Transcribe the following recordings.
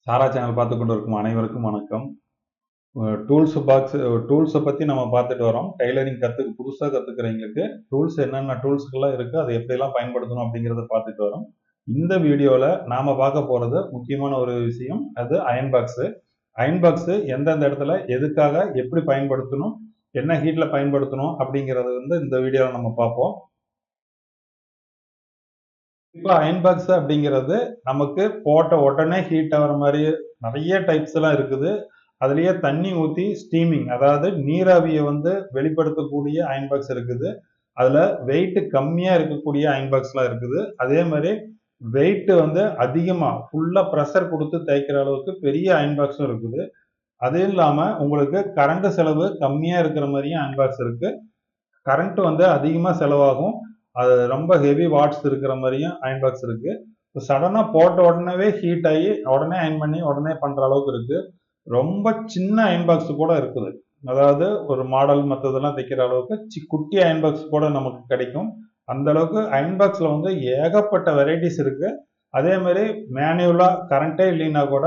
சாரா channel பார்த்து கொண்டு இருக்கும் அனைவருக்கும் வணக்கம். டூல்ஸை பற்றி நம்ம பார்த்துட்டு வரோம். டைலரிங் புதுசாக கற்றுக்கிறவங்களுக்கு டூல்ஸ் என்னென்ன டூல்ஸ்கள்லாம் இருக்குது, அதை எப்படியெல்லாம் பயன்படுத்தணும் அப்படிங்கிறத பார்த்துட்டு வரோம். இந்த வீடியோவில் நாம் பார்க்க போகிறது முக்கியமான ஒரு விஷயம், அது அயன் பாக்ஸு. அயன் பாக்ஸு எந்தெந்த இடத்துல எதுக்காக எப்படி பயன்படுத்தணும், என்ன ஹீட்டில் பயன்படுத்தணும் அப்படிங்கிறது இந்த வீடியோவில் நம்ம பார்ப்போம். இப்போ அயன் பாக்ஸ் அப்படிங்கிறது நமக்கு போட்ட உடனே ஹீட் ஆகிற மாதிரி நிறைய டைப்ஸ் எல்லாம் இருக்குது. அதுலயே தண்ணி ஊற்றி ஸ்டீமிங், அதாவது நீராவியை வெளிப்படுத்தக்கூடிய அயன் பாக்ஸ் இருக்குது. அதுல வெயிட் கம்மியா இருக்கக்கூடிய அயன் பாக்ஸ்லாம் இருக்குது. அதே மாதிரி வெயிட் அதிகமா ஃபுல்லா ப்ரெஷர் கொடுத்து தேய்க்கிற அளவுக்கு பெரிய அயன் பாக்ஸும் இருக்குது. அது இல்லாம உங்களுக்கு கரண்ட் செலவு கம்மியா இருக்கிற மாதிரியும் அயன் பாக்ஸ் இருக்கு. கரண்ட் அதிகமா செலவாகும், அது ரொம்ப ஹெவி வாட்ஸ் இருக்கிற மாதிரியும் அயன் பாக்ஸ் இருக்கு. சடனா போட்ட உடனே ஹீட் ஆகி உடனே அயன் பண்ணி உடனே பண்ற அளவுக்கு இருக்கு. ரொம்ப சின்ன அயன் பாக்ஸ் கூட இருக்குது. அதாவது ஒரு மாடல் மற்றதெல்லாம் தைக்கிற அளவுக்கு குட்டி அயன் பாக்ஸ் கூட நமக்கு கிடைக்கும். அந்த அளவுக்கு அயன் பாக்ஸ்ல ஏகப்பட்ட வெரைட்டிஸ் இருக்கு. அதே மாதிரி மேனுவலா கரண்டே இல்லைன்னா கூட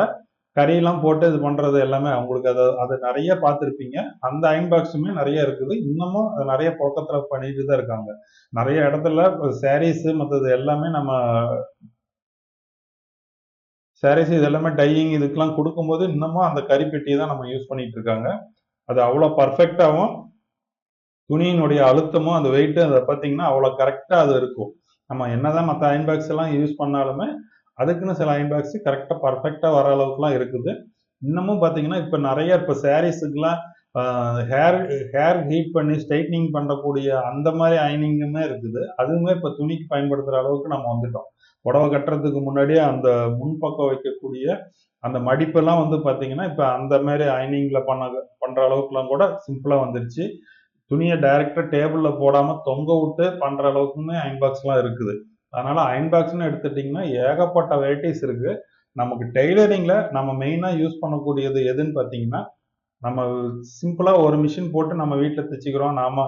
கரியெல்லாம் போட்டு இது பண்றது எல்லாமே உங்களுக்கு அதை நிறைய பார்த்துருப்பீங்க. அந்த அயன் பாக்ஸுமே நிறைய இருக்குது. இன்னமும் நிறைய பழக்கத்துல பண்ணிட்டு தான் இருக்காங்க. நிறைய இடத்துல சாரீஸ் மற்றது எல்லாமே சாரீஸ் இது எல்லாமே டையிங் இதுக்கெல்லாம் கொடுக்கும்போது இன்னமும் அந்த கரிப்பெட்டியை தான் நம்ம யூஸ் பண்ணிட்டு இருக்காங்க. அது அவ்வளோ பர்ஃபெக்டாகவும் துணியினுடைய அழுத்தமும் அந்த வெயிட்டு அதை பார்த்தீங்கன்னா அவ்வளோ கரெக்டாக அது இருக்கும். நம்ம என்னதான் மற்ற அயன் பாக்ஸ் எல்லாம் யூஸ் பண்ணாலுமே அதுக்குன்னு சில அயன் பாக்ஸ் கரெக்டாக பர்ஃபெக்டாக வர அளவுக்குலாம் இருக்குது. இன்னமும் பார்த்தீங்கன்னா இப்போ நிறைய இப்போ சாரீஸுக்கெல்லாம் ஹேர் ஹேர் ஹீட் பண்ணி ஸ்ட்ரைட்னிங் பண்ணக்கூடிய அந்த மாதிரி அயனிங்குமே இருக்குது. அதுவுமே இப்போ துணிக்கு பயன்படுத்துகிற அளவுக்கு நம்ம வந்துட்டோம். புடவை கட்டுறதுக்கு முன்னாடியே அந்த முன்பக்கம் வைக்கக்கூடிய அந்த மடிப்பெல்லாம் பார்த்தீங்கன்னா இப்போ அந்த மாதிரி அயனிங்கில் பண்ணுற அளவுக்குலாம் கூட சிம்பிளாக வந்துருச்சு. துணியை டைரக்டா டேபிள்ல போடாம தொங்க விட்டு பண்ற அளவுக்குமே அயன் பாக்ஸ்லாம் இருக்குது. அதனால அயன் பாக்ஸ்னு எடுத்துட்டீங்கன்னா ஏகப்பட்ட வெரைட்டிஸ் இருக்கு. நமக்கு டெய்லரிங்ல நம்ம மெயினா யூஸ் பண்ணக்கூடியது எதுன்னு பார்த்தீங்கன்னா, நம்ம சிம்பிளா ஒரு மிஷின் போட்டு நம்ம வீட்டில் தைச்சிக்கிறோம், நாம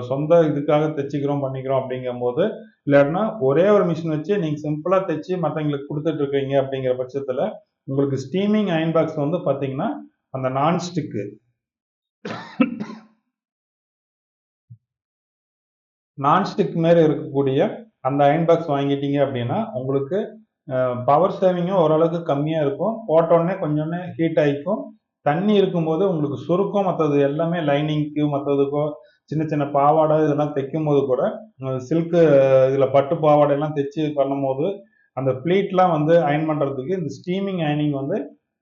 சொந்த இதுக்காக தைச்சிக்கிறோம் பண்ணிக்கிறோம் அப்படிங்கும்போது, இல்லாட்டினா ஒரே ஒரு மிஷின் வச்சு நீங்க சிம்பிளா தைச்சு மற்றவங்களுக்கு கொடுத்துட்டு இருக்கீங்க அப்படிங்கிற பட்சத்துல உங்களுக்கு ஸ்டீமிங் அயன் பாக்ஸ் பார்த்தீங்கன்னா அந்த நான்ஸ்டிக்கு நான்ஸ்டிக் மாரி இருக்கக்கூடிய அந்த அயன் பாக்ஸ் வாங்கிட்டீங்க அப்படின்னா உங்களுக்கு பவர் சேவிங்கும் ஓரளவுக்கு கம்மியாக இருக்கும். போட்டோடனே கொஞ்சோடனே ஹீட் ஆகிக்கும். தண்ணி இருக்கும்போது உங்களுக்கு சுருக்கம் மற்றது எல்லாமே லைனிங்க்கு மற்றதுக்கோ சின்ன சின்ன பாவாடை இதெல்லாம் தைக்கும் போது கூட சில்க்கு இதில் பட்டு பாவாடையெல்லாம் தைச்சு பண்ணும்போது அந்த ப்ளீட்லாம் அயன் பண்ணுறதுக்கு இந்த ஸ்டீமிங் அயனிங்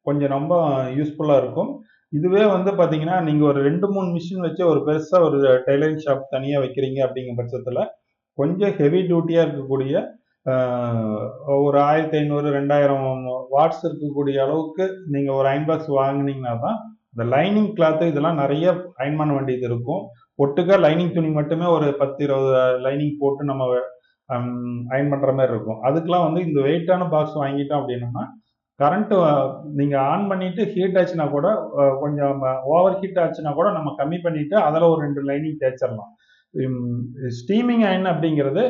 கொஞ்சம் ரொம்ப யூஸ்ஃபுல்லாக இருக்கும். இதுவே பார்த்தீங்கன்னா நீங்கள் ஒரு 2-3 மிஷின் வச்சு ஒரு பெருசாக ஒரு டெய்லரிங் ஷாப் தனியாக வைக்கிறீங்க அப்படிங்கிற பட்சத்தில் கொஞ்சம் ஹெவி டியூட்டியாக இருக்கக்கூடிய ஒரு 1500 2000 வாட்ஸ் இருக்கக்கூடிய அளவுக்கு நீங்கள் ஒரு அயன் பாக்ஸ் வாங்கினீங்கன்னா தான் இந்த லைனிங் கிளாத்து இதெல்லாம் நிறைய அயன் பண்ண வேண்டியது இருக்கும். ஒட்டுக்கா லைனிங் துணி மட்டுமே ஒரு 10-20 லைனிங் போட்டு நம்ம அயன் பண்ணுற மாதிரி இருக்கும். அதுக்கெல்லாம் இந்த வெயிட்டான பாக்ஸ் வாங்கிட்டோம் அப்படின்னா கரண்ட் நீங்க ஆன் பண்ணிட்டு ஹீட் ஆச்சுன்னா கூட கொஞ்சம் ஓவர் ஹீட் ஆச்சுன்னா கூட நம்ம கம்மி பண்ணிட்டு அதில் ஒரு 2 லைனிங் தேய்ச்சிடலாம். ஸ்டீமிங் அயன் அப்படிங்கிறது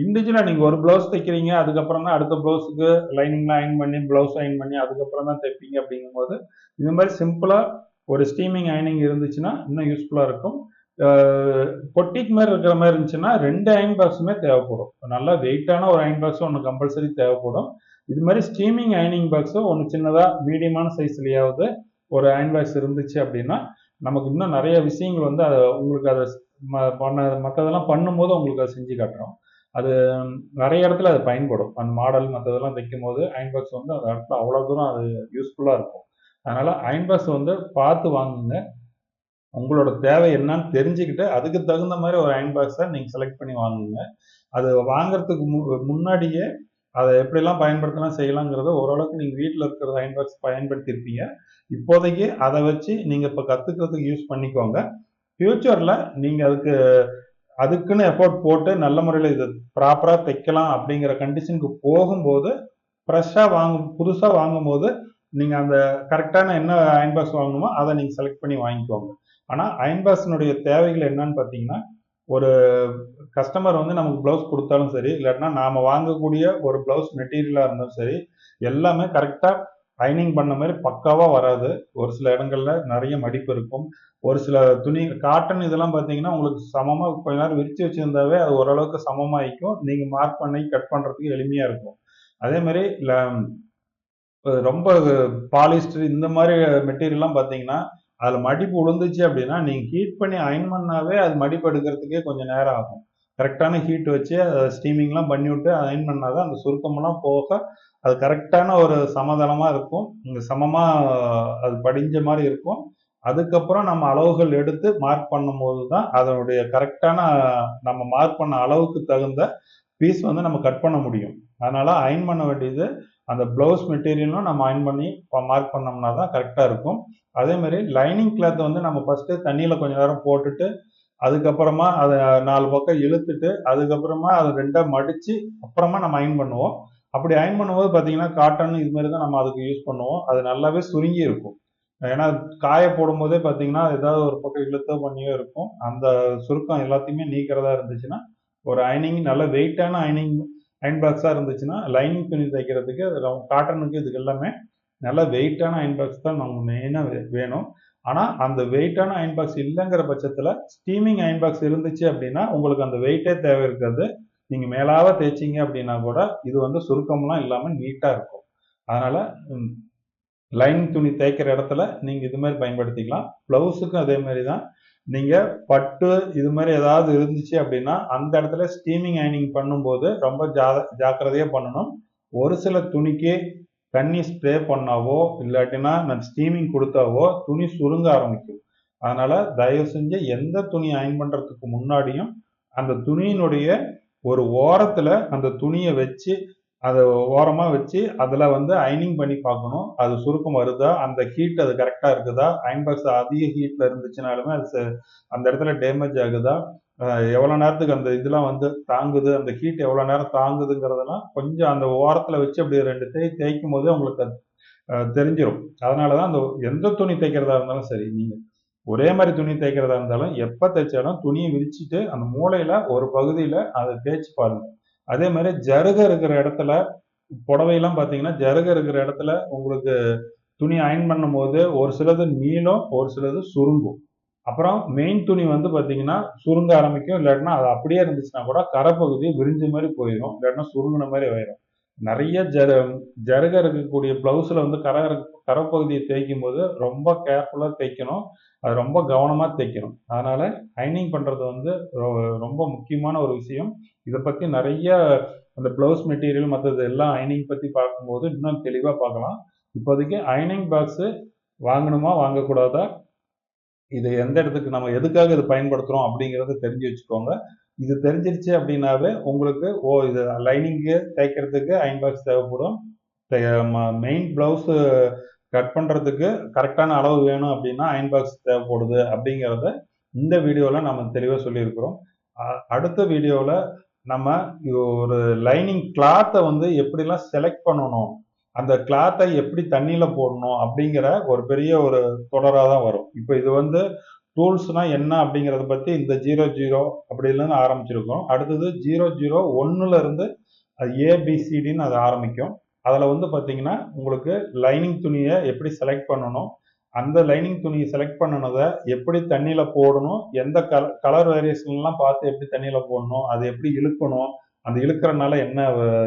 இண்டிவிஜுவலா நீங்க ஒரு பிளவுஸ் தைக்கிறீங்க, அதுக்கப்புறம் தான் அடுத்த பிளவுஸுக்கு லைனிங்லாம் அயன் பண்ணி பிளவுஸ் அயன் பண்ணி அதுக்கப்புறம் தான் தைப்பீங்க அப்படிங்கும்போது இந்த மாதிரி சிம்பிளா ஒரு ஸ்டீமிங் அயனிங் இருந்துச்சுன்னா இன்னும் யூஸ்ஃபுல்லா இருக்கும். பொட்டிக் மாதிரி இருக்கிற மாதிரி இருந்துச்சுன்னா 2 அயன் பாக்ஸுமே தேவைப்படும். நல்லா வெயிட்டான ஒரு அயன் பாக்ஸ் ஒன்று கம்பல்சரி தேவைப்படும். இது மாதிரி ஸ்டீமிங் அயனிங் பாக்ஸ் ஒன்று சின்னதாக மீடியமான சைஸ்லையாவது ஒரு அயன் பாக்ஸ் இருந்துச்சு அப்படின்னா நமக்கு இன்னும் நிறைய விஷயங்கள் அதை உங்களுக்கு அதை மற்றதெல்லாம் பண்ணும்போது உங்களுக்கு அதை செஞ்சு காட்டுறோம். அது நிறைய இடத்துல அது பயன்படும். அந்த மாடல் மற்றதெல்லாம் தைக்கும் போது அயன் பாக்ஸ் அந்த இடத்துல அவ்வளோ தூரம் அது யூஸ்ஃபுல்லாக இருக்கும். அதனால அயன் பாக்ஸ் பார்த்து வாங்குங்க. உங்களோட தேவை என்னன்னு தெரிஞ்சுக்கிட்டு அதுக்கு தகுந்த மாதிரி ஒரு அயன் பாக்ஸை நீங்கள் செலக்ட் பண்ணி வாங்குங்க. அது வாங்குறதுக்கு முன்னாடியே அதை எப்படிலாம் பயன்படுத்தலாம் செய்யலாங்கிறத ஓரளவுக்கு நீங்கள் வீட்டில் இருக்கிற அயன் பாக்ஸ் பயன்படுத்தியிருப்பீங்க. இப்போதைக்கு அதை வச்சு நீங்கள் இப்போ கற்றுக்கிறதுக்கு யூஸ் பண்ணிக்கோங்க. ஃப்யூச்சரில் நீங்கள் அதுக்குன்னு எஃபோர்ட் போட்டு நல்ல முறையில் இதை ப்ராப்பராக தைக்கலாம் அப்படிங்கிற கண்டிஷனுக்கு போகும்போது புதுசாக வாங்கும்போது நீங்கள் அந்த கரெக்டான என்ன அயன் பாக்ஸ் வாங்கணுமோ அதை நீங்கள் செலக்ட் பண்ணி வாங்கிக்கோங்க. ஆனால் அயன் பாக்ஸினுடைய தேவைகள் என்னன்னு பார்த்தீங்கன்னா, ஒரு கஸ்டமர் நமக்கு பிளவுஸ் கொடுத்தாலும் சரி, இல்லாட்டினா நாம வாங்கக்கூடிய ஒரு பிளவுஸ் மெட்டீரியலா இருந்தாலும் சரி, எல்லாமே கரெக்டா அயனிங் பண்ண மாதிரி பக்காவாக வராது. ஒரு சில இடங்கள்ல நிறைய மடிப்பு இருக்கும். ஒரு சில துணி காட்டன் இதெல்லாம் பார்த்தீங்கன்னா உங்களுக்கு சமமாக கொஞ்ச நேரம் விரித்து வச்சுருந்தாவே அது ஓரளவுக்கு சமமாகிக்கும். நீங்கள் மார்க் பண்ணி கட் பண்ணுறதுக்கு எளிமையாக இருக்கும். அதே மாதிரி ரொம்ப பாலிஸ்டர் இந்த மாதிரி மெட்டீரியல்லாம் பார்த்தீங்கன்னா அதில் மடிப்பு விழுந்துச்சு அப்படின்னா நீங்கள் ஹீட் பண்ணி அயன் பண்ணாவே அது மடிப்பு எடுக்கிறதுக்கே கொஞ்சம் நேரம் ஆகும். கரெக்டான ஹீட் வச்சு ஸ்டீமிங்லாம் பண்ணி விட்டு அயன் பண்ணாதான் அந்த சுருக்கமெல்லாம் போக அது கரெக்டான ஒரு சமதளமாக இருக்கும். இங்கே சமமாக அது படிஞ்ச மாதிரி இருக்கும். அதுக்கப்புறம் நம்ம அளவுகள் எடுத்து மார்க் பண்ணும்போது தான் அதனுடைய கரெக்டான நம்ம மார்க் பண்ண அளவுக்கு தகுந்த பீஸ் வந்து நம்ம கட் பண்ண முடியும். அதனால அயன் பண்ண வேண்டியது அந்த பிளவுஸ் மெட்டீரியலும் நம்ம அயன் பண்ணி மார்க் பண்ணோம்னா தான் கரெக்டாக இருக்கும். அதே மாதிரி லைனிங் கிளாத் வந்து நம்ம ஃபஸ்ட்டு தண்ணியில் கொஞ்ச நேரம் போட்டுட்டு அதுக்கப்புறமா அதை 4 பக்கம் இழுத்துட்டு அதுக்கப்புறமா அதை 2ஆ மடித்து அப்புறமா நம்ம அயன் பண்ணுவோம். அப்படி அயன் பண்ணும்போது பார்த்தீங்கன்னா காட்டன் இது மாதிரி தான் நம்ம அதுக்கு யூஸ் பண்ணுவோம். அது நல்லாவே சுருங்கி இருக்கும். ஏன்னா காய போடும்போதே பார்த்தீங்கன்னா ஏதாவது ஒரு பக்கம் இழுத்தோ பண்ணியோ இருக்கும். அந்த சுருக்கம் எல்லாத்தையுமே நீக்கிறதா இருந்துச்சுன்னா ஒரு அயனிங் நல்ல வெயிட்டான அயன் பாக்ஸாக இருந்துச்சுன்னா லைனிங் துணி தைக்கிறதுக்கு காட்டனுக்கு இதுக்கு எல்லாமே நல்ல வெயிட்டான அயன் பாக்ஸ் தான் நமக்கு மெயினாக வேணும். ஆனால் அந்த வெயிட்டான அயன் பாக்ஸ் இல்லைங்கிற பட்சத்தில் ஸ்டீமிங் அயன் பாக்ஸ் இருந்துச்சு அப்படின்னா உங்களுக்கு அந்த வெயிட்டே தேவை இருக்காது. நீங்கள் மேலாக தேய்ச்சிங்க அப்படின்னா கூட இது வந்து சுருக்கம்லாம் இல்லாமல் நீட்டாக இருக்கும். அதனால் லைனிங் துணி தேய்க்கிற இடத்துல நீங்கள் இது மாதிரி பயன்படுத்திக்கலாம். ப்ளவுஸுக்கும் அதே மாதிரி தான். நீங்கள் பட்டு இது மாதிரி ஏதாவது இருந்துச்சு அப்படின்னா அந்த இடத்துல ஸ்டீமிங் அயனிங் பண்ணும்போது ரொம்ப ஜாக்கிரதையாக பண்ணணும். ஒரு சில துணிக்கு தண்ணி ஸ்ப்ரே பண்ணாவோ இல்லாட்டினா நான் ஸ்டீமிங் கொடுத்தாவோ துணி சுருங்க ஆரம்பிக்கும். அதனால் தயவு செஞ்சு எந்த துணி அயன் பண்ணுறதுக்கு முன்னாடியும் அந்த துணியினுடைய ஒரு ஓரத்தில் அந்த துணியை வச்சு அதை ஓரமாக வச்சு அதில் வந்து அயனிங் பண்ணி பார்க்கணும். அது சுருக்கம் வருதா, அந்த ஹீட் அது கரெக்டாக இருக்குதா, அயன் பாக்ஸ் அதிக ஹீட்டில் இருந்துச்சுனாலுமே அது அந்த இடத்துல டேமேஜ் ஆகுதா, எவ்வளோ நேரத்துக்கு அந்த இதெல்லாம் வந்து தாங்குது, அந்த ஹீட் எவ்வளோ நேரம் தாங்குதுங்கிறதெல்லாம் கொஞ்சம் அந்த ஓரத்தில் வச்சு அப்படி 2 தேய்க்கும் போதே உங்களுக்கு அது தெரிஞ்சிடும். அதனால தான் அந்த எந்த துணி தைக்கிறதா இருந்தாலும் சரி, நீங்கள் ஒரே மாதிரி துணி தைக்கிறதா இருந்தாலும் எப்போ தைச்சாலும் துணியை விரிச்சிட்டு அந்த மூலையில் ஒரு பகுதியில் அதை தேய்ச்சி பாருங்கள். அதே மாதிரி ஜருகை இருக்கிற இடத்துல புடவையெல்லாம் பார்த்தீங்கன்னா ஜருகை இருக்கிற இடத்துல உங்களுக்கு துணி அயன் பண்ணும்போது ஒரு சிலது நீளும் ஒரு சிலது சுருங்கும். அப்புறம் மெயின் துணி வந்து பார்த்தீங்கன்னா சுருங்க ஆரம்பிக்கும். இல்லாட்டினா அது அப்படியே இருந்துச்சுன்னா கூட கரைப்பகுதி விரிஞ்ச மாதிரி போயிடும், இல்லாட்டினா சுருங்கின மாதிரி ஆயிடும். நிறைய ஜருகை இருக்கக்கூடிய பிளவுஸில் வந்து கரைப்பகுதியை தேய்க்கும் போது ரொம்ப கேர்ஃபுல்லாக தைக்கணும். அது ரொம்ப கவனமாக தைக்கணும். அதனால அயனிங் பண்ணுறது வந்து ரொம்ப முக்கியமான ஒரு விஷயம். இதை பற்றி நிறைய அந்த ப்ளவுஸ் மெட்டீரியல் மற்றது எல்லாம் அயனிங் பற்றி பார்க்கும்போது இன்னும் தெளிவாக பார்க்கலாம். இப்போதைக்கு அயனிங் பாக்ஸு வாங்கணுமா வாங்கக்கூடாதா, இது எந்த இடத்துக்கு நம்ம எதுக்காக இது பயன்படுத்துகிறோம் அப்படிங்கிறத தெரிஞ்சு வச்சுக்கோங்க. இது தெரிஞ்சிருச்சு அப்படின்னாவே உங்களுக்கு இது லைனிங்கு தைக்கிறதுக்கு அயன் பாக்ஸ் தேவைப்படும். மெயின் ப்ளவுஸு கட் பண்ணுறதுக்கு கரெக்டான அளவு வேணும் அப்படின்னா அயன் பாக்ஸ் தேவைப்படுது அப்படிங்கிறத இந்த வீடியோவில் நம்ம தெளிவாக சொல்லியிருக்கிறோம். அடுத்த வீடியோவில் நம்ம ஒரு லைனிங் கிளாத்தை வந்து எப்படிலாம் செலக்ட் பண்ணணும், அந்த கிளாத்தை எப்படி தண்ணியில் போடணும் அப்படிங்கிற ஒரு பெரிய ஒரு தொடராக தான் வரும். இப்போ இது வந்து டூல்ஸ்னா என்ன அப்படிங்கிறத பற்றி இந்த 00 அப்படின்லேருந்து ஆரம்பிச்சிருக்கோம். அடுத்தது 001 இருந்து அது ஏபிசிடின்னு அது ஆரம்பிக்கும். அதில் வந்து பார்த்தீங்கன்னா உங்களுக்கு லைனிங் துணியை எப்படி செலக்ட் பண்ணணும், அந்த லைனிங் துணியை செலக்ட் பண்ணினதை எப்படி தண்ணியில் போடணும், எந்த கலர் வேரியேஷன்லாம் பார்த்து எப்படி தண்ணியில் போடணும், அது எப்படி இழுக்கணும், அந்த இழுக்கிறனால என்ன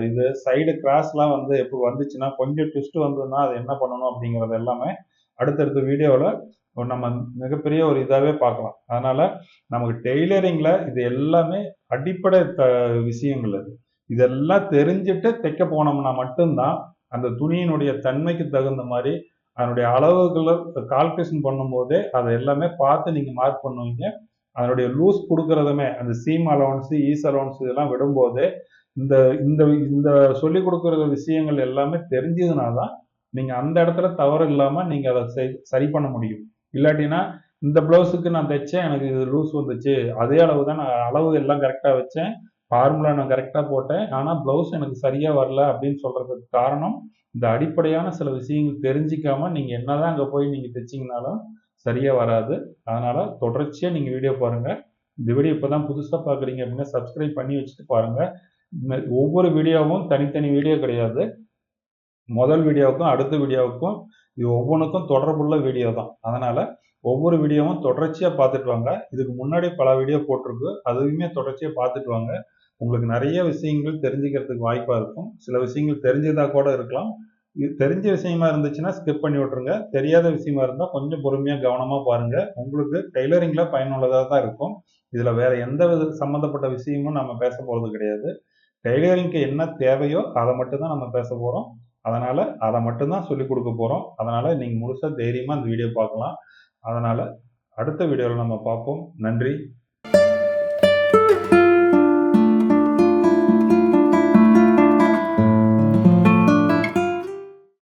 இது சைடு கிராஸ்லாம் வந்து எப்படி வந்துச்சுன்னா கொஞ்சம் ட்விஸ்ட் வந்ததுன்னா அது என்ன பண்ணணும் அப்படிங்கிறது எல்லாமே அடுத்தடுத்த வீடியோவில் நம்ம மிகப்பெரிய ஒரு இதாகவே பார்க்கலாம். அதனால் நமக்கு டெய்லரிங்கில் இது எல்லாமே அடிப்படை விஷயங்கள். அது இதெல்லாம் தெரிஞ்சுட்டு தைக்க போனோம்னா மட்டும்தான் அந்த துணியினுடைய தன்மைக்கு தகுந்த மாதிரி அதனுடைய அளவுகளை கால்குலேஷன் பண்ணும்போதே அதை எல்லாமே பார்த்து நீங்கள் மார்க் பண்ணுவீங்க. அதனுடைய லூஸ் கொடுக்கறதுமே அந்த சீம் அலவன்ஸு ஈஸ் அலவன்ஸ் இதெல்லாம் விடும்போது இந்த இந்த இந்த சொல்லிக் கொடுக்குற விஷயங்கள் எல்லாமே தெரிஞ்சதுனா தான் நீங்கள் அந்த இடத்துல தவறு இல்லாமல் நீங்கள் அதை சரி பண்ண முடியும். இல்லாட்டினா இந்த ப்ளவுஸுக்கு நான் தைச்சேன், எனக்கு இது லூஸ் வந்துச்சு, அதே அளவு தான் நான் அளவு எல்லாம் கரெக்டாக வச்சேன், ஃபார்முலா நான் கரெக்டாக போட்டேன், ஆனால் ப்ளவுஸ் எனக்கு சரியாக வரல அப்படின்னு சொல்கிறதுக்கு காரணம் இந்த அடிப்படையான சில விஷயங்கள் தெரிஞ்சிக்காமல் நீங்கள் என்னதான் அங்கே போய் நீங்கள் தைச்சிங்கனாலும் சரியாக வராது. அதனால் தொடர்ச்சியாக நீங்கள் வீடியோ பாருங்கள். இந்த வீடியோ இப்போ தான் புதுசாக பார்க்குறீங்க அப்படின்னா சப்ஸ்கிரைப் பண்ணி வச்சுட்டு பாருங்கள். ஒவ்வொரு வீடியோவும் தனித்தனி வீடியோ கிடையாது, முதல் வீடியோவுக்கும் அடுத்த வீடியோவுக்கும் இது ஒவ்வொன்றுக்கும் தொடர்புள்ள வீடியோ தான். அதனால ஒவ்வொரு வீடியோவும் தொடர்ச்சியா பார்த்துட்டு வாங்க. இதுக்கு முன்னாடி பல வீடியோ போட்டிருக்கு. அதுவுமே தொடர்ச்சியா பார்த்துட்டு வாங்க. உங்களுக்கு நிறைய விஷயங்கள் தெரிஞ்சுக்கிறதுக்கு வாய்ப்பா இருக்கும். சில விஷயங்கள் தெரிஞ்சதா கூட இருக்கலாம். இது தெரிஞ்ச விஷயமா இருந்துச்சுன்னா ஸ்கிப் பண்ணி விட்டுருங்க. தெரியாத விஷயமா இருந்தா கொஞ்சம் பொறுமையா கவனமா பாருங்க. உங்களுக்கு டெய்லரிங்ல பயனுள்ளதா தான் இருக்கும். இதுல வேற எந்த சம்பந்தப்பட்ட விஷயமும் நம்ம பேச போறது கிடையாது. டெய்லரிங்க்கு என்ன தேவையோ அதை மட்டும் தான் நம்ம பேச போறோம். அதனால அதை மட்டும் தான் சொல்லிக் கொடுக்க போறோம். அதனால நீங்க முழுசா தைரியமா இந்த வீடியோ பார்க்கலாம். அதனால அடுத்த வீடியோவில் நம்ம பார்ப்போம். நன்றி.